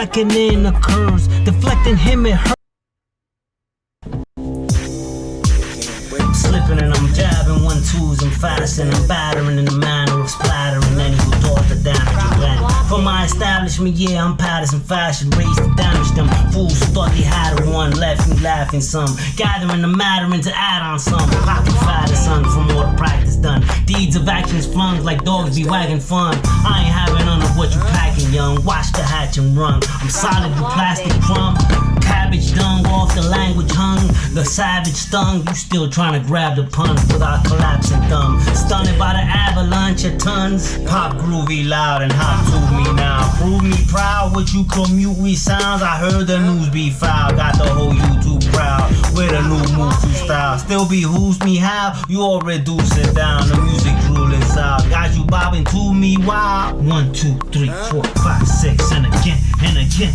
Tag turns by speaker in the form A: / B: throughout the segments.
A: reckoning occurs. Deflecting him, it hurts. Slipping and I'm jabbing 1-2s, I'm fasten, I'm battering in the manner of splattering any who thought the damage went. For my establishment, yeah, I'm Patterson fashion, raised to damage them fools who thought they had a one, left me laughing some, gathering the mattering to add on some, pocket fatter son from all the practice done, deeds of actions flung like dogs be wagging fun. I ain't having none of what you packing, young, watch the hatch and run. I'm solid with plastic crumb, cabbage dung off the language hung, the savage stung, you still trying to grab the puns without collapsing thumb. Stunned by the avalanche of tons. Pop groovy loud and hot to me now. Prove me proud with you commute we sounds. I heard the news be foul. Got the whole YouTube crowd with a new move to style. Still behooves me how you all reduce it down. The music drooling sound. Got you bobbing to me wild. 1, 2, 3, 4, 5, 6 and again.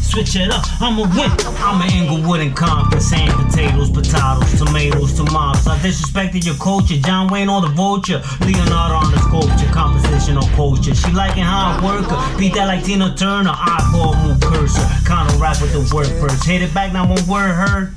A: Switch it up. I'ma win. I'm an Inglewood and Compton. Sand potatoes, tomatoes, tomatoes. I disrespected your culture, John Wayne or the Vulture, Leonardo on the sculpture, composition or culture. She liking how I work her, beat that like Tina Turner, eyeball move cursor, kinda rap with the word first. Hit it back, not one word heard.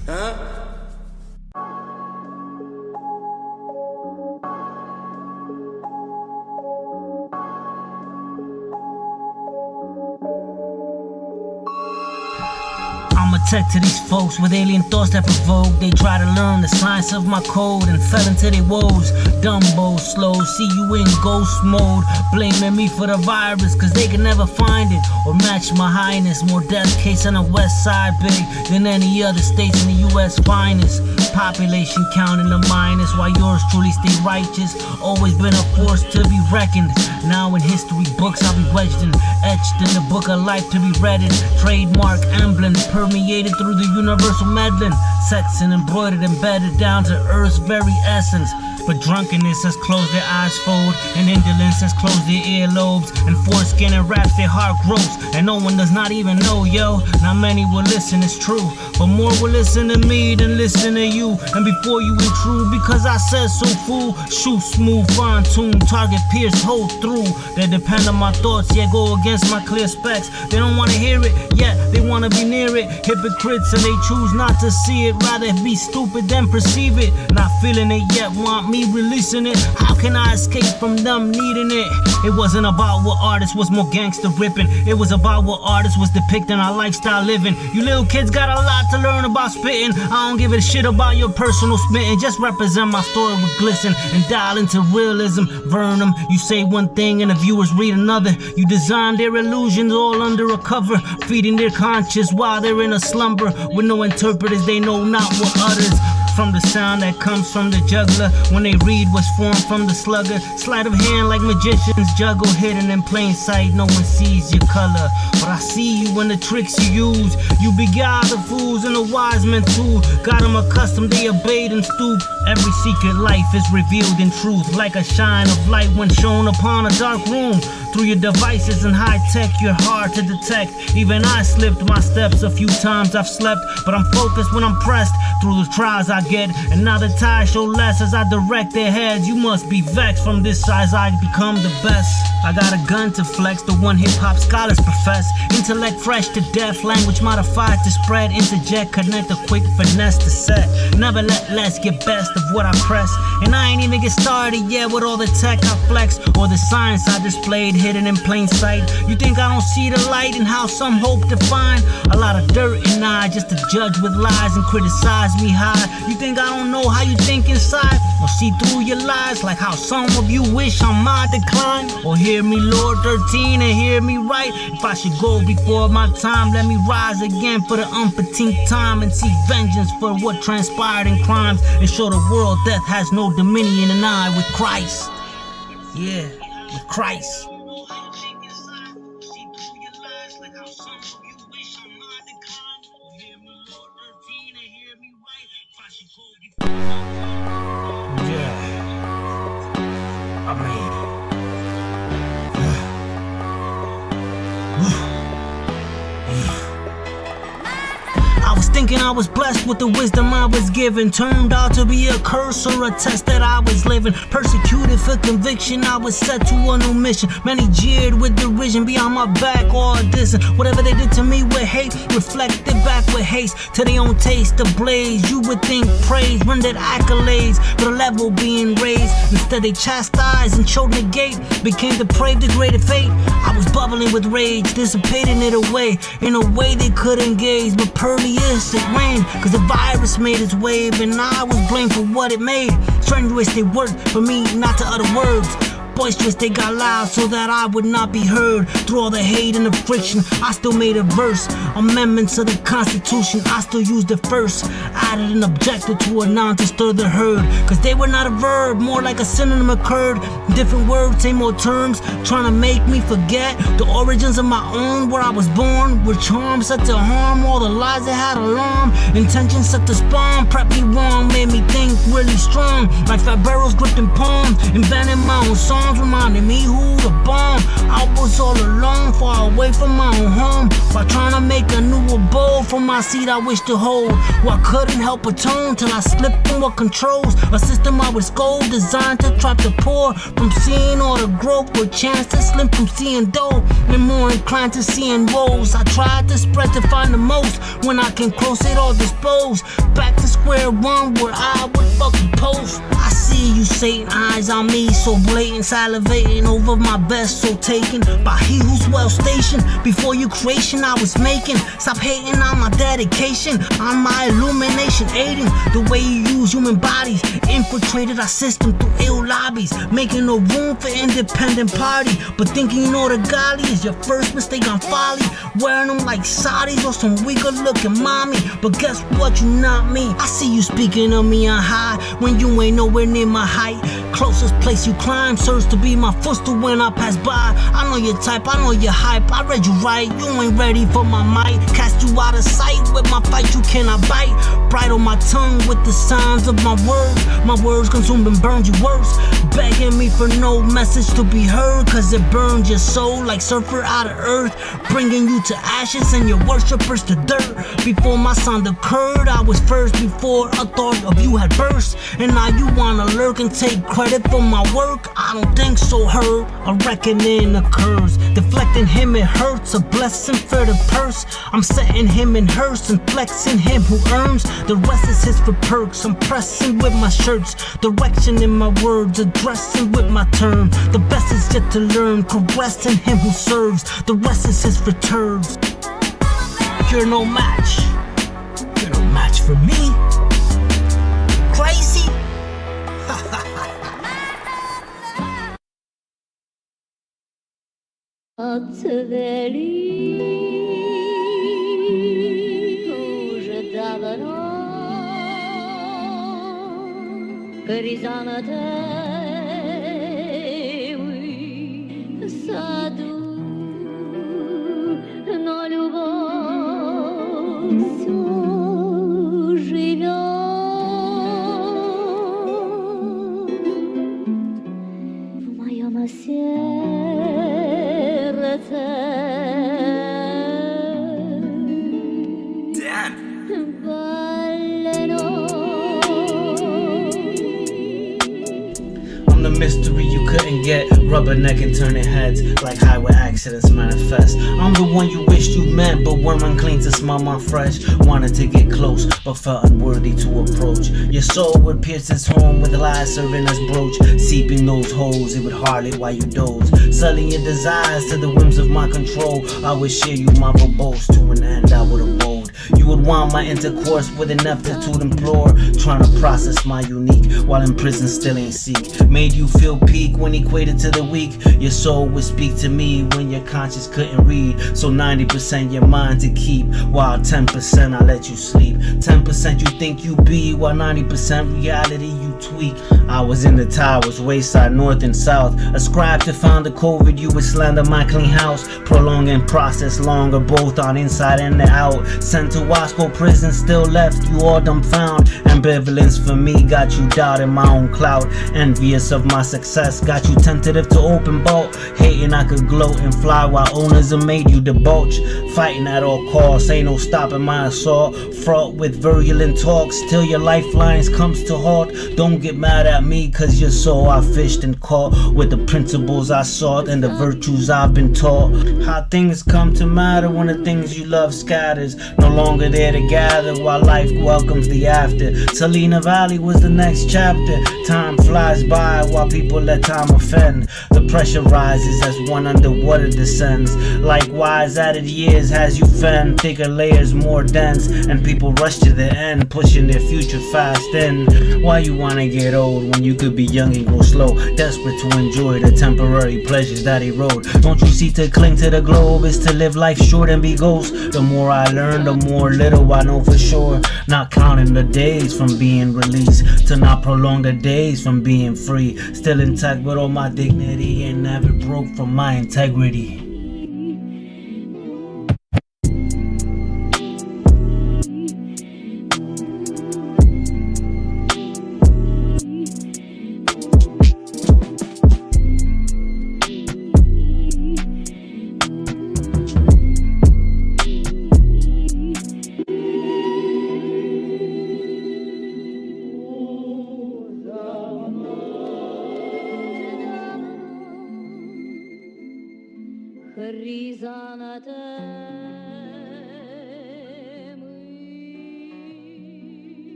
A: Tech to these folks with alien thoughts that provoke. They try to learn the science of my code and fell into their woes. Dumbo, slow, see you in ghost mode. Blaming me for the virus cause they can never find it or match my highness. More death case on the west side big than any other states in the US finest. Population count in the minus while yours truly stay righteous. Always been a force to be reckoned. Now in history books I'll be wedged and etched in the book of life to be read in. Trademark emblem permeated through the universal meddling, sex and embroidered, embedded down to earth's very essence. But drunkenness has closed their eyes fold, and indolence has closed their earlobes, and foreskin and wraps their heart grows, and no one does not even know, yo. Not many will listen, it's true, but more will listen to me than listen to you. And before you intrude, because I said so, fool. Shoot smooth, fine tune, target pierce, hold through. They depend on my thoughts, yet go against my clear specs. They don't wanna hear it, yet they wanna be near it. Hypocrites and they choose not to see it, rather be stupid than perceive it. Not feeling it yet, want me releasing it. How can I escape from them needing it? It wasn't about what artist was more gangster ripping. It was about what artist was depicting our lifestyle living. You little kids got a lot to learn about spitting. I don't give a shit about your personal spitting. Just represent my story with glisten and dial into realism. Vernum, you say one thing and the viewers read another. You design their illusions all under a cover, feeding their conscience while they're in a slumber. With no interpreters, they know not what utters. From the sound that comes from the juggler, when they read what's formed from the slugger. Sleight of hand like magicians juggle, hidden in plain sight, no one sees your color. But I see you in the tricks you use. You beguile the fools and the wise men too. Got them accustomed, they obeyed and stoop. Every secret life is revealed in truth, like a shine of light when shown upon a dark room. Through your devices and high tech, you're hard to detect. Even I slipped my steps a few times, I've slept, but I'm focused when I'm pressed through the trials I get. And now the ties show less as I direct their heads. You must be vexed from this size I become the best. I got a gun to flex, the one hip-hop scholars profess. Intellect fresh to death, language modified to spread. Interject, connect a quick finesse to set. Never let less get best of what I press. And I ain't even get started yet with all the tech I flex or the science I displayed hidden in plain sight. You think I don't see the light and how some hope to find a lot of dirt and I just to judge with lies and criticize me high. You think I don't know how you think inside or see through your lies like how some of you wish on my decline? Or hear me Lord 13 and hear me right. If I should go before my time, let me rise again for the umpteenth time and seek vengeance for what transpired in crimes and show the world death has no dominion and I with Christ. Yeah, with Christ. thinking I was blessed with the wisdom I was given. Turned out to be a curse or a test that I was living. Persecuted for conviction, I was set to a new mission. Many jeered with derision behind my back or dissing. Whatever they did to me with hate, reflected back with haste. To their own taste, the blaze. You would think praise, rendered accolades, but a level being raised. Instead they chastised and showed negate. Became depraved, degraded fate. I was bubbling with rage, dissipating it away in a way they couldn't gaze. But Perleus it rained, cause the virus made its wave, and I was blamed for what it made. Strenuous they worked for me not to utter words. Boisterous they got loud so that I would not be heard. Through all the hate and the friction, I still made a verse. Amendments of the Constitution, I still used it first. Added an objective to a noun to stir the herd. Cause they were not a verb, more like a synonym occurred. Different words, same old terms, trying to make me forget the origins of my own, where I was born. With charms set to harm, all the lies that had alarm. Intentions set to spawn, prep me wrong, made me think really strong. Like fat barrels gripped in palms, inventing my own songs. Reminding me who the bomb. I was all alone, far away from my own home, while trying to make a new abode from my seat I wish to hold. Well, I couldn't help atone till I slipped from what controls a system I was scold, designed to trap the poor from seeing all the growth, with chance to slip from seeing dough, and more inclined to seeing woes. I tried to spread to find the most. When I came close, it all disposed. Back to square one where I would fucking post. I see you, Satan, eyes on me, so blatant, salivating over my best, so taken by he who's well stationed. Before your creation I was making. Stop hating on my dedication, on my illumination, aiding the way you use human bodies. Infiltrated our system through ill lobbies, making no room for independent party. But thinking you know the golly is your first mistake on folly. Wearing them like Saudis or some weaker looking mommy. But guess what, you not me. I see you speaking of me on high when you ain't nowhere near my height. Closest place you climb serves to be my footstool when I pass by. I know your type, I know your hype. I read you right, you ain't ready for my might. Cast you out of sight with my fight, you cannot bite. Bright on my tongue with the sounds of my words. My words consumed and burned you worse. Begging me for no message to be heard, cause it burned your soul like sulfur out of earth, bringing you to ashes and your worshippers to dirt. Before my sound occurred, I was first before a thought of you had burst. And now you wanna lurk and take credit for my work? I don't think so, heard. A reckoning occurs, deflecting him it hurts. A blessing for the purse, I'm setting him in hearse and flexing him who earns. The rest is his for perks, I'm pressing with my shirts. Direction in my words, addressing with my term. The best is yet to learn, caressing him who serves. The rest is his for turds. You're no match, you're no match for me. Crazy.
B: Отцвели уже давно хризантемы в саду, но любовь всё живет в моем сердце.
A: I'm the mystery you couldn't get, rubbernecking, turning heads like highway accidents manifest. I'm the one you wished you met, but weren't unclean to smell my fresh. Wanted to get close, but felt unworthy to approach. Your soul would pierce its home with lies serving as brooch. Seeping those holes, it would hardly while you doze. Selling your desires to the whims of my control. I would share you my verbose, to an end I would abode. You would want my intercourse with ineptitude implore. Trying to process my unique, while in prison still ain't seek. Made you feel peak when equated to the weak. Your soul would speak to me when your conscience couldn't read. So 90% your mind to keep, while 10% I let you sleep. 10% you think you be, while 90% reality you tweak. I was in the towers, wayside, north and south. Ascribed to found the COVID, you would slander my clean house. Prolonging process longer, both on inside and the out. Sent to watch Cusco prison still left you all dumbfound. Ambivalence for me got you doubting my own clout. Envious of my success got you tentative to open bolt. Hating I could gloat and fly while owners have made you debauch. Fighting at all costs, ain't no stopping my assault. Fraught with virulent talks till your lifelines comes to halt. Don't get mad at me cause you saw I fished and caught with the principles I sought and the virtues I've been taught. How things come to matter when the things you love scatters. No longer there to gather while life welcomes the after. Salina Valley was the next chapter. Time flies by while people let time offend. The pressure rises as one underwater descends. Likewise added years has you fend. Thicker layers more dense and people rush to the end, pushing their future fast in. Why you wanna get old when you could be young and grow slow? Desperate to enjoy the temporary pleasures that erode. Don't you see, to cling to the globe is to live life short and be ghost. The more I learn, the more little I know for sure. Not counting the days from being released, to not prolong the days from being free. Still intact with all my dignity and never broke from my integrity.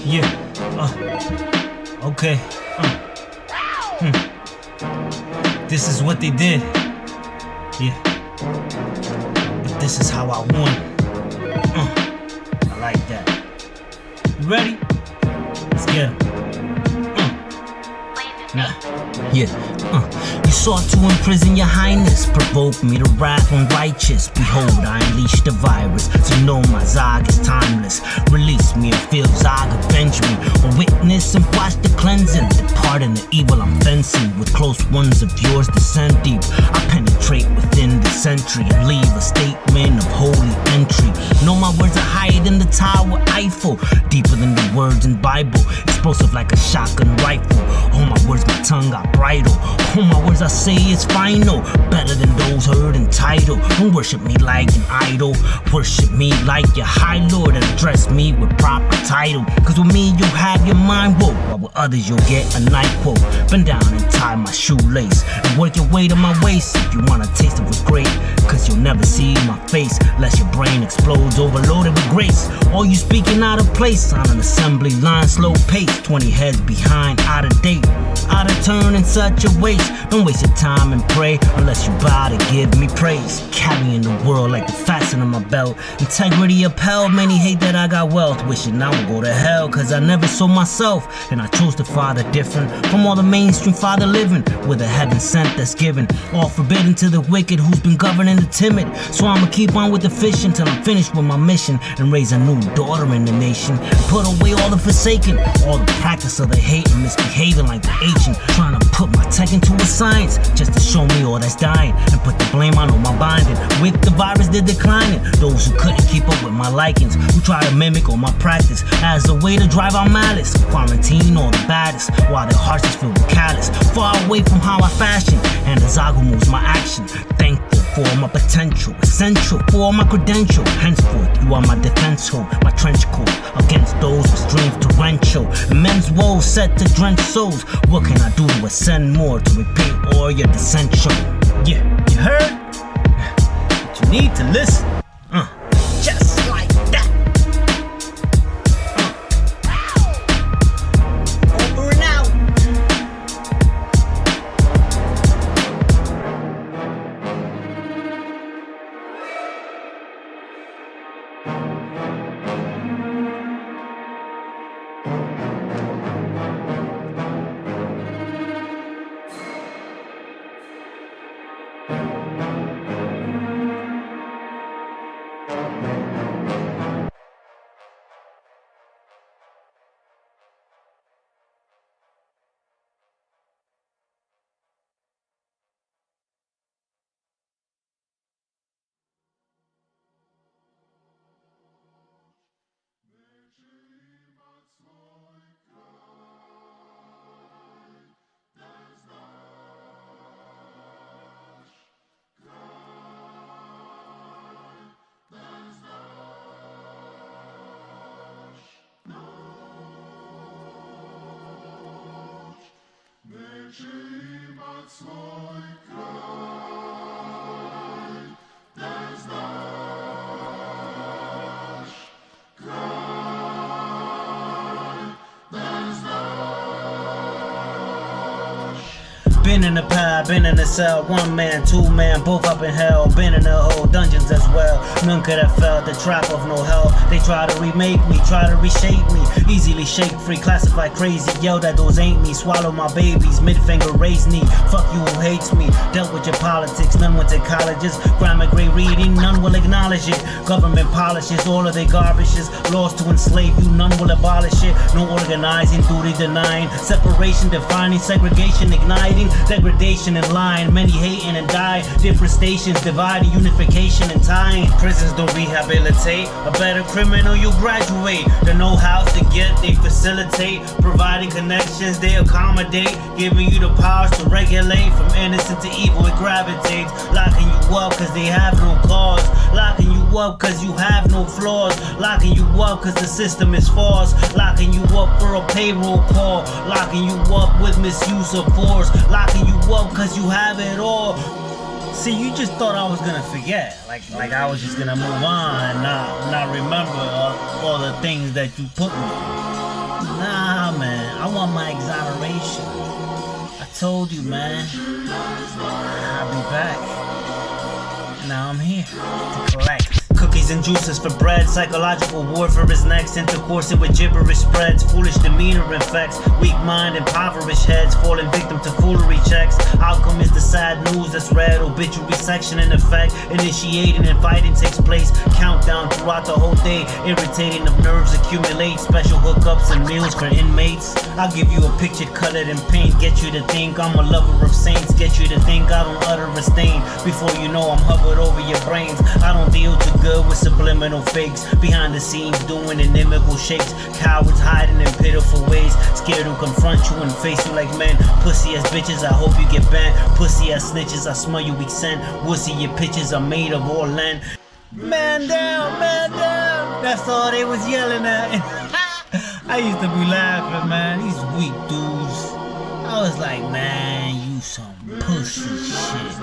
A: Yeah, okay. This is what they did. Yeah, but this is how I won. I like that. You ready? Let's get 'em. Yeah. You sought to imprison your highness, provoke me to wrath unrighteous. Behold, I unleash the virus, so know my Zog is timeless. Release me and feel Zog avenge me. A witness and watch the cleansing. Pardon the evil I'm fencing. With close ones of yours descend deep. I penetrate within the century and leave a statement of holy entry. Know my words are higher than the Tower Eiffel, deeper than the words in Bible, explosive like a shotgun rifle. Oh my words, my tongue got bridle. Oh my words I say it's final, better than those heard in title. Don't worship me like an idol, worship me like your high lord and address me with proper title. Cause with me you'll have your mind woke, while with others you'll get a night quote. Bend down and tie my shoelace and work your way to my waist if you want a taste of what's great. Cause you'll never see my face unless your brain explodes overloaded with grace. Or you speaking out of place on an assembly line, slow pace, 20 heads behind, out of date, out of turn in such a waste. Don't waste your time and pray unless you bow to give me praise. Carrying the world like the fasten on my belt, integrity upheld. Many hate that I got wealth, wishing I would go to hell. Cause I never saw myself and I chose the father different from all the mainstream father living, with a heaven sent that's given, all forbidden to the wicked who's been governing the timid. So I'ma keep on with the fishing till I'm finished with my mission and raise a new daughter in the nation. Put away all the forsaken, all the practice of the hate and misbehaving like the ancient. Trying to put my tech into a science just to show me all that's dying and put the blame on all my binding. With the virus they're declining, those who couldn't keep up with my likings, who try to mimic all my practice as a way to drive out malice. Quarantine all the baddest while their hearts is filled with callous, far away from how I fashion and the Zog who moves my action. Thankful for my potential, essential for my credential. Henceforth you are my defense hole, my trench coat against those with streams torrential. Men's woes set to drench souls. What can I do to ascend more, to repeat all your essential? Yeah, you heard? But you need to listen. Just like that. Over and out.
C: wytrzymać swój kraj. Ten jest nasz kraj, ten jest nasz.
A: Been in the pie, been in the cell, 1 man, 2 man, both up in hell. Been in the whole dungeons as well. None could have felt the trap of no hell. They try to remake me, try to reshape me. Easily shake free, classified crazy. Yell that those ain't me, swallow my babies. Midfinger raise knee, fuck you who hates me. Dealt with your politics, none went to colleges. Grammar grade reading, none will acknowledge it. Government polishes all of their garbages. Laws to enslave you, none will abolish it. No organizing, duty denying. Separation defining, segregation igniting. Degradation in line, many hating and dying. Different stations dividing, unification and tying. Prisons don't rehabilitate. A better criminal you graduate. The know-how to get, they facilitate. Providing connections, they accommodate. Giving you the powers to regulate. From innocent to evil, it gravitates. Locking you up cause they have no cause. Locking you up cause you have no flaws. Locking you up cause the system is false. Locking you up for a payroll call. Locking you up with misuse of force. Locking you up cause you have it all. See, you just thought I was gonna forget, like I was just gonna move on and not remember all the things that you put me. Nah, man, I want my exoneration. I told you, man, I'll be back. Now I'm here to collect. Cookies and juices for bread. Psychological warfare is next. Intercoursing with gibberish spreads. Foolish demeanor infects. Weak mind, impoverished heads. Falling victim to foolery checks. Outcome is the sad news that's read. Obituary section in effect. Initiating and fighting takes place. Countdown throughout the whole day. Irritating of nerves accumulate. Special hookups and meals for inmates. I'll give you a picture colored in paint. Get you to think I'm a lover of saints. Get you to think I don't utter a stain. Before you know I'm hovered over your brains. I don't deal too good with subliminal fakes. Behind the scenes doing inimical shapes. Cowards hiding in pitiful ways. Scared to confront you and face you like men. Pussy ass bitches, I hope you get bent. Pussy ass snitches, I smell you weak scent. Wussy, your pictures are made of all land. Man down, man down. That's all they was yelling at. I used to be laughing, man. These weak dudes. I was like, man, you some pussy shit.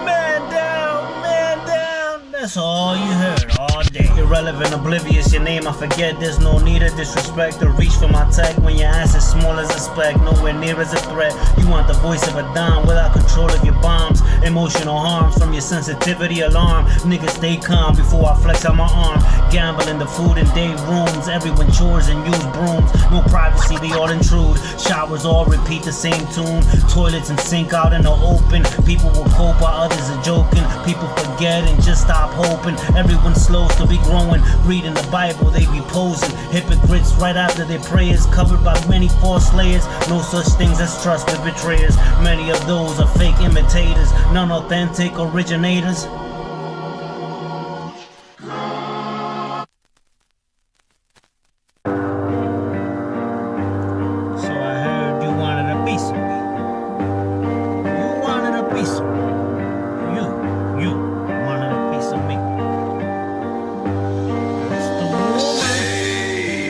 A: Man down, man down. That's all you heard all day. Irrelevant, oblivious, your name I forget. There's no need of disrespect or reach for my tech when your ass is small as a speck, nowhere near as a threat. You want the voice of a dime without control of your bombs. Emotional harms from your sensitivity alarm. Niggas stay calm before I flex out my arm. Gamble in the food and day rooms. Everyone chores and use brooms. No privacy, they all intrude. Showers all repeat the same tune. Toilets and sink out in the open. People will cope while others are joking. People forget and just stop hoping. Everyone slows to be growing. Reading the Bible, they be posing. Hypocrites right after their prayers. Covered by many false layers. No such things as trust with betrayers. Many of those are fake imitators. None authentic originators. So I heard you wanted a piece of me. You wanted a piece of me. You wanted a piece of me. It's the woman.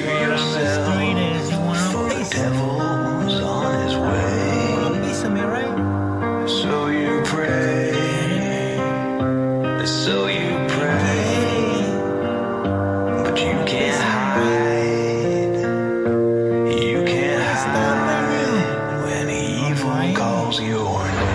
A: Word on the street is you want a piece of me.
D: Devil's on his way.
A: You want a piece of me, right?
D: So you pray. So you pray. But you can't hide. You can't hide when evil calls your name.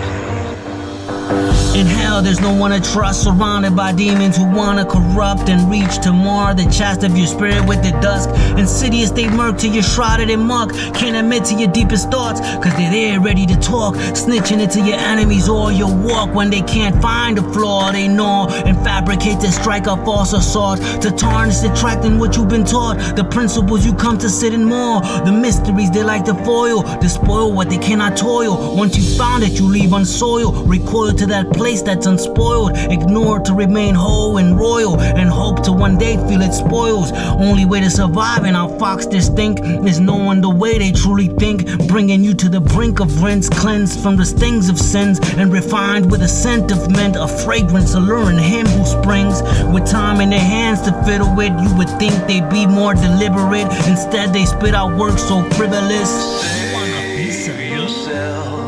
A: In hell, there's no one to trust, surrounded by demons who wanna corrupt and reach to mar the chest of your spirit with the dusk. Insidious, they murk till you're shrouded in muck. Can't admit to your deepest thoughts, cause they're there ready to talk. Snitching it to your enemies or your walk. When they can't find a flaw, they gnaw and fabricate to strike a false assault. To tarnish, detracting what you've been taught. The principles you come to sit in more. The mysteries they like to foil. To spoil what they cannot toil. Once you found it, you leave unsoiled. Recoil to that place that's unspoiled. Ignore to remain whole and royal. And hope to one day feel it spoils. Only way to survive and how foxters think is knowing the way they truly think. Bringing you to the brink of rinse. Cleansed from the stings of sins. And refined with a scent of mint. A fragrance alluring him who springs. With time in their hands to fiddle with. You would think they'd be more deliberate. Instead they spit out work so frivolous. You want a piece of me?
D: Yourself.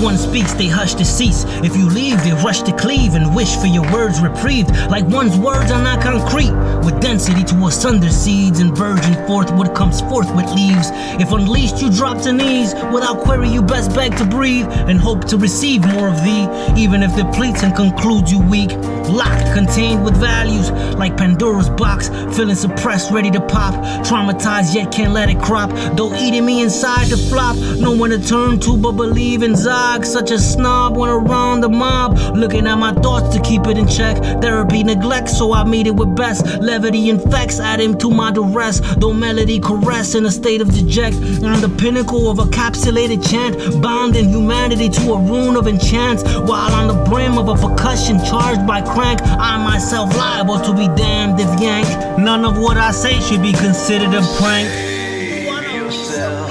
A: one speaks, they hush to cease. If you leave, they rush to cleave and wish for your words reprieved. Like one's words are not concrete, with density to asunder seeds, and virgin forth what comes forth with leaves. If unleashed, you drop to knees. Without query, you best beg to breathe and hope to receive more of thee, even if depletes and concludes you weak. Locked, contained with values, like Pandora's box, feeling suppressed, ready to pop. Traumatized, yet can't let it crop. Though eating me inside to flop, no one to turn to but believe in Zog. Such a snob when around the mob, looking at my thoughts to keep it in check. Therapy neglect, so I meet it with best. Levity infects, adding to my duress. Though melody caress in a state of deject, on the pinnacle of a capsulated chant, binding humanity to a rune of enchants. While on the brim of a percussion charged by crank, I myself liable to be damned if yanked. None of what I say should be considered a prank.
D: Save yourself,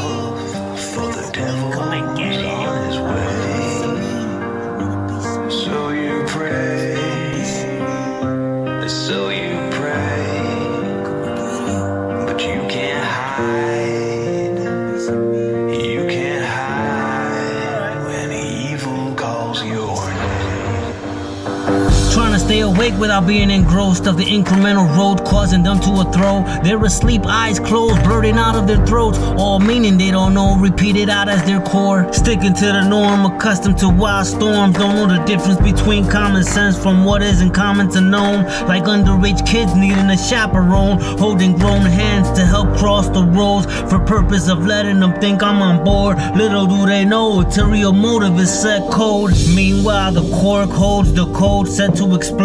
D: for the devil is on his way. So you pray, so you pray, but you can't hide. You can't hide when evil calls your name.
A: Trying to stay awake without being engrossed of the incremental road, causing them to a throw. They're asleep, eyes closed, blurting out of their throats, all meaning they don't know, repeated out as their core. Sticking to the norm, accustomed to wild storms, don't know the difference between common sense from what isn't common to known. Like underage kids needing a chaperone, holding grown hands to help cross the roads, for purpose of letting them think I'm on board. Little do they know, ulterior motive is set code. Meanwhile, the cork holds the code set to explode,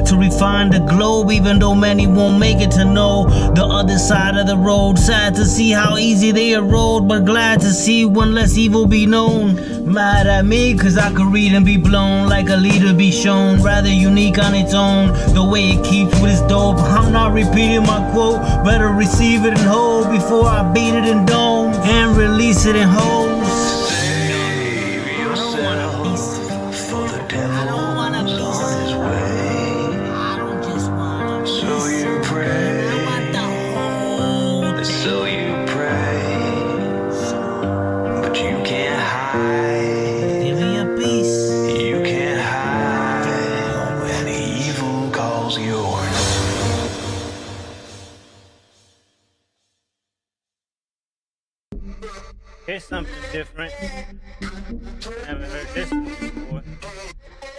A: to refine the globe, even though many won't make it to know the other side of the road. Sad to see how easy they erode, but glad to see one less evil be known. Mad at me cause I could read and be blown, like a leader be shown, rather unique on its own. The way it keeps with its dope, I'm not repeating my quote. Better receive it and hold before I beat it in dome and release it in hoes.
D: Save yourself, for the devil is on his way.
A: I don't just wanna
D: So you pray, so you pray, but you can't hide.
A: give me a piece.
D: You can't hide when evil calls your name.
A: Here's something different. Never heard this one before.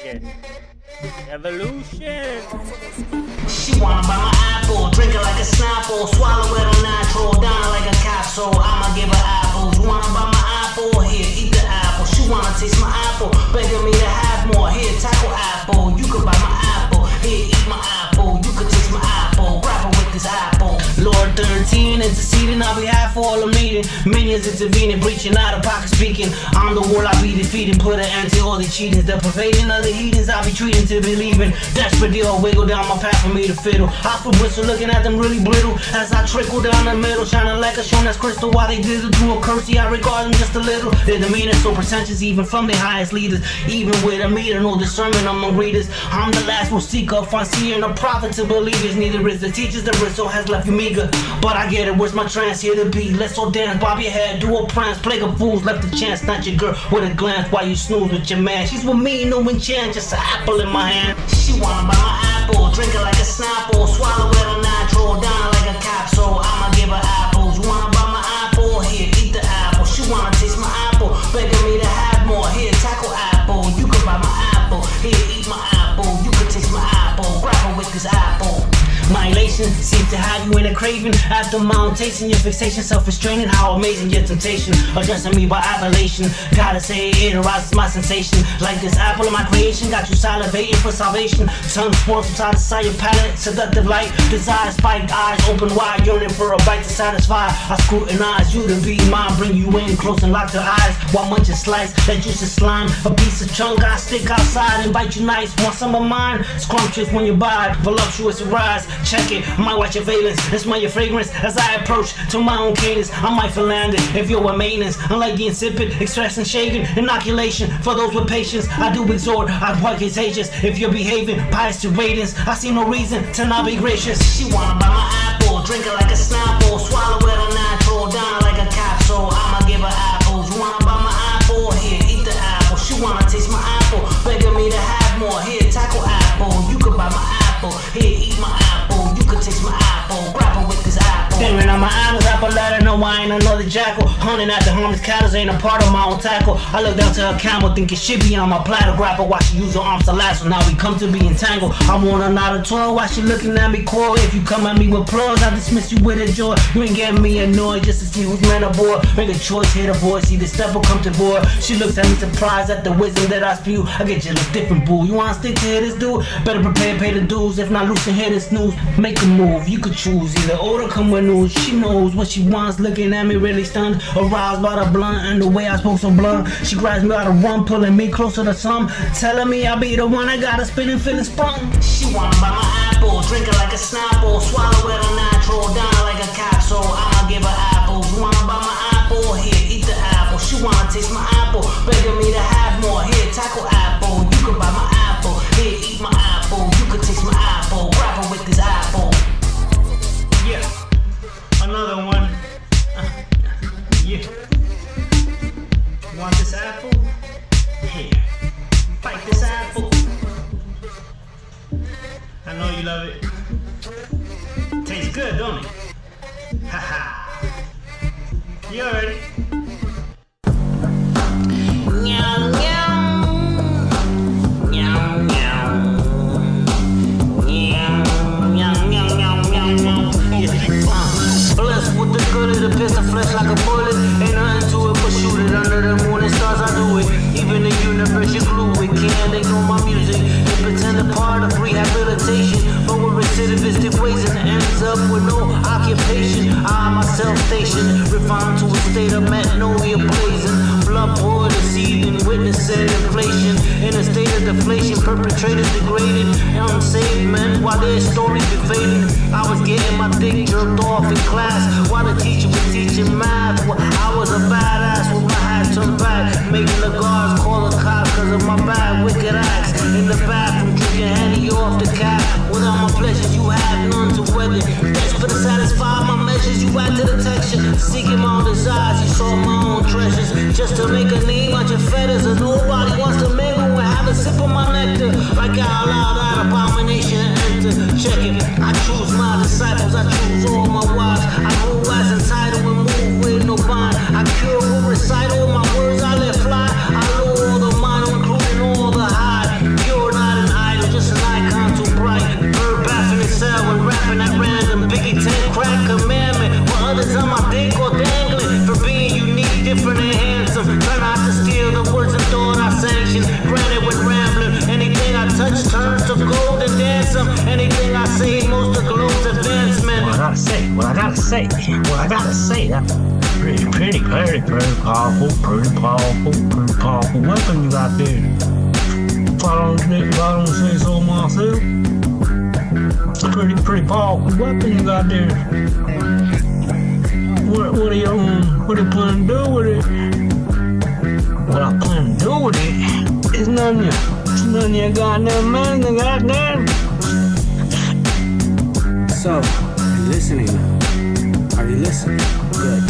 A: Yeah. Evolution. She wanna buy my apple, drink it like a snapple, swallow it on natural, down like a capsule. I'ma give her apples. You wanna buy my apple? Here, eat the apple. She wanna taste my apple, begging me to have more. Here, tackle apple. You could buy my apple. Here, eat my apple. You could taste my apple. Grab her with this apple. Lord 13 interceding on behalf of all I'm needing. Minions intervening, breaching out of pocket speaking. I'm the world I be defeating, put an end to all the cheatings. The pervading of the heathens I be treating to believing. Desperate deal, wiggle down my path for me to fiddle. I feel whistle looking at them really brittle as I trickle down the middle, shining like a stone that's crystal. While they did it to a curtsy, I regard them just a little. Their demeanor so pretentious, even from their highest leaders. Even with a meter, no discernment among readers. I'm the last will seek up, find seer and a prophet to believers. Neither is the teachers, the bristle has left you meager. But I get it, where's my trance here to be? Let's all dance, bob your head, do a prance. Plague of fools, left a chance, not your girl with a glance while you snooze with your man. She's with me, no enchant, just an apple in my hand. She wanna buy my apple, drink it like a snapple, swallow it on natural, down like a capsule. I'ma give her apples. You wanna buy my apple? Here, eat the apple. She wanna taste my apple, begging me to have more. Here, tackle apple. You could buy my apple. Here, eat my apple. You could taste my apple. Grab her with this apple. My elation seems to have you in a craving. After my tasting your fixation, self-restraining. How amazing your temptation, addressing me by appellation. Gotta say it arouses my sensation. Like this apple of my creation, got you salivating for salvation. Tongue forth from side to side, your palate, seductive light. Desire spiked eyes, open wide, yearning for a bite to satisfy. I scrutinize you to be mine, bring you in close and lock your eyes. While munching slice, that juice is slime. A piece of chunk I stick outside and bite you nice. Want some of mine? Scrumptious when you buy, voluptuous you rise. Check it, might watch your valence and smell your fragrance as I approach to my own cadence. I might feel landed if you're with maintenance. Unlike the insipid, expressing shaking, inoculation for those with patience. I do exhort, I quite contagious. If you're behaving pious to ratings, I see no reason to not be gracious. She wanna buy my apple, drink it like a snapple, swallow it on natural, down like a capsule. I'ma give her apples. You wanna buy my apple? Here, eat the apple. She Staring at my Adam's apple, let her know I ain't another jackal. Hunting at the harmless cattle ain't a part of my own tackle. I look down to her camel, thinking she be on my platter grapple. Watch she use her arms to lasso, now we come to be entangled. I want another 12, why she looking at me cold? If you come at me with applause, I dismiss you with a joy. You ain't getting me annoyed just to see who's man or boy. Make a choice, hit a boy, see the step will come to board. She looks at me surprised at the wisdom that I spew. I get jealous, different boo. You wanna stick to this dude? Better prepare, pay the dues. If not, loosen, hit and snooze. Make a move, you could choose either old or come with news. She knows what she wants, looking at me really stunned. Aroused by the blunt and the way I spoke so blunt. She grabs me out of run, pulling me closer to some. Telling me I'll be the one I gotta spin and feeling sprung. She wanna buy my apple, drink it like a snapple. Swallow it a natural, down like a capsule. I'ma give her apples. You wanna buy my apple? Here, eat the apple. She wanna taste my apple, begging me to have more. Here, tackle apple. You can buy my apple. Here, eat my apple. You can taste my apple. Grapple with this apple. Yeah, another one. Yeah. Want this apple? Here, bite this apple. I know you love it. Tastes good, don't it? Haha. You heard it. Meow, meow. Meow, meow. Meow, meow, meow, meow, meow, meow. Yeah. Blessed with the good of the pistol, flesh like a bullet. Ain't nothing to it but shoot it. Under the moon and stars, I do it. Even the universe, you glue it. Can't ignore my music. They pretend a part of rehabilitation, but we're recidivistic ways and ends up with no occupation. I myself stationed, refined to a state of magnolia blazing. Blood poured, deceiving, witnessing inflation. In a state of deflation, perpetrators degraded. Unsaved men, while their stories be fading. I was getting my dick jerked off in class, while the teacher was teaching math. Well, I was a badass with my hat turned back, making the guards call the cops cause of my bad wicked acts. In the bathroom, drinking Henny off the cap. Without my pleasures, you have none to weather. Desperate to satisfy my measures, you add to the texture. Seeking my own desires, you saw my own treasures. Just to make a name out your feathers, and nobody wants to mingle and have a sip of my nectar. Like I allowed that abomination to enter. Check it, I choose my disciples, I choose all my wives. I move as entitled and move with no bond. I cure with recital, my words I let fly. I know all the mind, including all the high. You're not an idol, just an icon too bright. Bird bathing itself when rapping at random. Biggie 10 crack commandment. While others on my dick or dangling. For being unique, different and handsome. Try not to steal the words and thought I sanctioned. Granted with rambling. Anything I touch turns to gold and dancing. Anything I say, most of glow's advancement.
E: What I gotta say, that's pretty powerful weapon you got there. If I don't say so myself, pretty powerful weapon you got there. What are you planning to do with it? What I plan to do with it is none of your goddamn man, goddamn.
F: So, are you listening now? Are you listening? Good.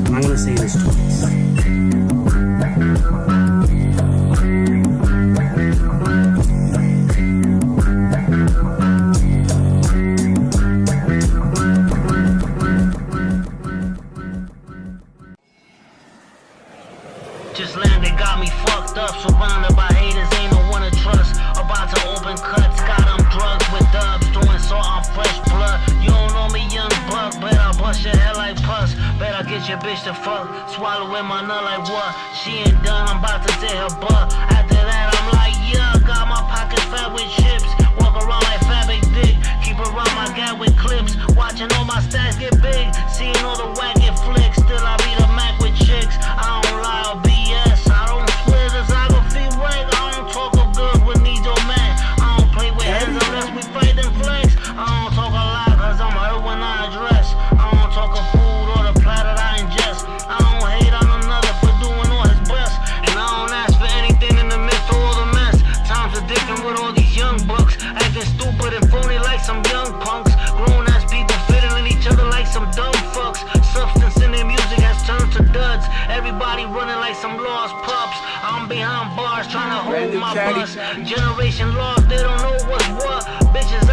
F: And I'm gonna say this twice.
A: Just landed, got me fucked up. Surrounded by haters, ain't no one to trust. About to open cuts, got them drugs with dubs. Doing so on fresh blood. You don't know me, young buck. Bet I'll bust your head like pus. Bet I'll get your bitch to fuck. Swallow in my nut like what? She ain't done, I'm about to take her butt. After that, I'm like, yeah, got my pockets fat with chips. Walk around like fat big dick. Keep around my guy with clips. Watching all my stats get big. Seeing all the wacky flicks. Still I be the Mac with chicks. I don't lie or BS. I don't split this, I go feel right. I don't talk of good with needs or man. I don't play with heads unless we fight and flex. I don't talk a lot cause I'm hurt when I address. I don't talk of food or the platter I ingest. I don't hate on another for doing all his best. And I don't ask for anything in the midst of all the mess. Times are different with all these young bucks. Acting stupid and phony like some young punks. Grown ass people fiddling each other like some dumb fucks. Substance in their music has turned to duds. Everybody running like some lost pups. I'm behind bars trying to hold my bus. Generation lost, they don't know what's what. Bitches